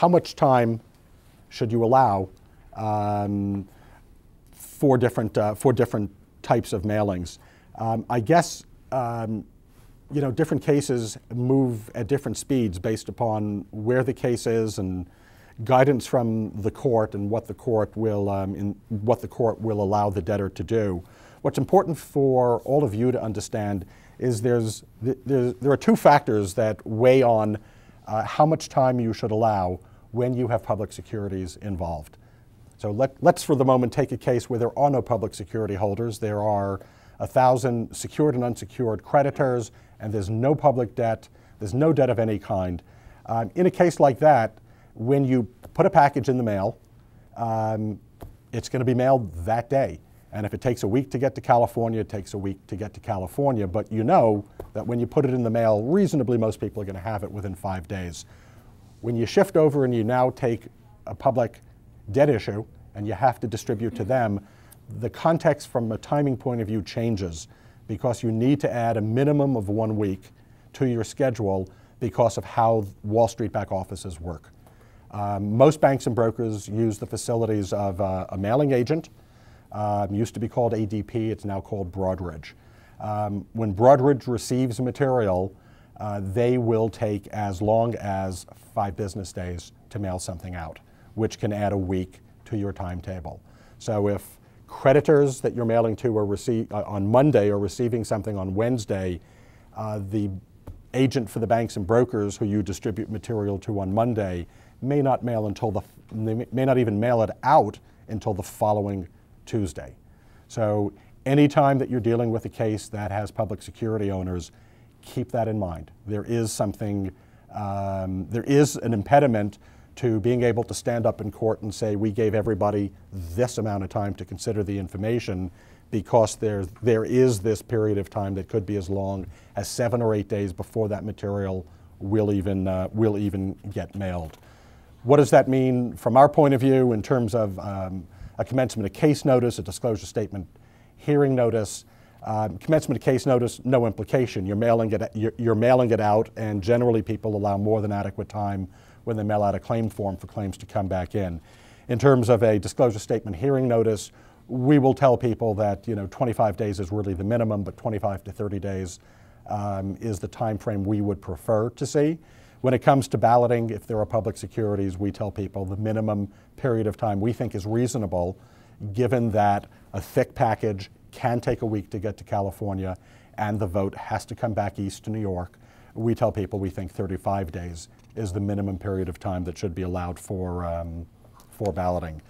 how much time should you allow for different types of mailings? I guess different cases move at different speeds based upon where the case is and guidance from the court and what the court will allow the debtor to do. What's important for all of you to understand is there are two factors that weigh on how much time you should allow when you have public securities involved. So let's for the moment take a case where there are no public security holders. There are 1,000 secured and unsecured creditors, and there's no public debt. There's no debt of any kind. In a case like that, when you put a package in the mail, it's going to be mailed that day. And if it takes a week to get to California, it takes a week to get to California. But you know that when you put it in the mail, reasonably most people are going to have it within 5 days. When you shift over and you now take a public debt issue and you have to distribute to them, the context from a timing point of view changes because you need to add a minimum of 1 week to your schedule because of how Wall Street back offices work. Most banks and brokers use the facilities of a mailing agent. Used to be called ADP, it's now called Broadridge. When Broadridge receives material, they will take as long as 5 business days to mail something out, which can add a week to your timetable. So if creditors that you're mailing to are on Monday or receiving something on Wednesday, the agent for the banks and brokers who you distribute material to on Monday may not even mail it out until the following Tuesday. So anytime that you're dealing with a case that has public security owners, keep that in mind. There is an impediment to being able to stand up in court and say, we gave everybody this amount of time to consider the information, because there is this period of time that could be as long as 7 or 8 days before that material will even get mailed. What does that mean from our point of view in terms of a commencement of case notice, a disclosure statement, hearing notice? Commencement of case notice, no implication. You're mailing it out, and generally people allow more than adequate time when they mail out a claim form for claims to come back in. In terms of a disclosure statement hearing notice, we will tell people that 25 days is really the minimum, but 25 to 30 days is the time frame we would prefer to see. When it comes to balloting, if there are public securities, we tell people the minimum period of time we think is reasonable, given that a thick package can take a week to get to California and the vote has to come back east to New York. We tell people we think 35 days is the minimum period of time that should be allowed for balloting.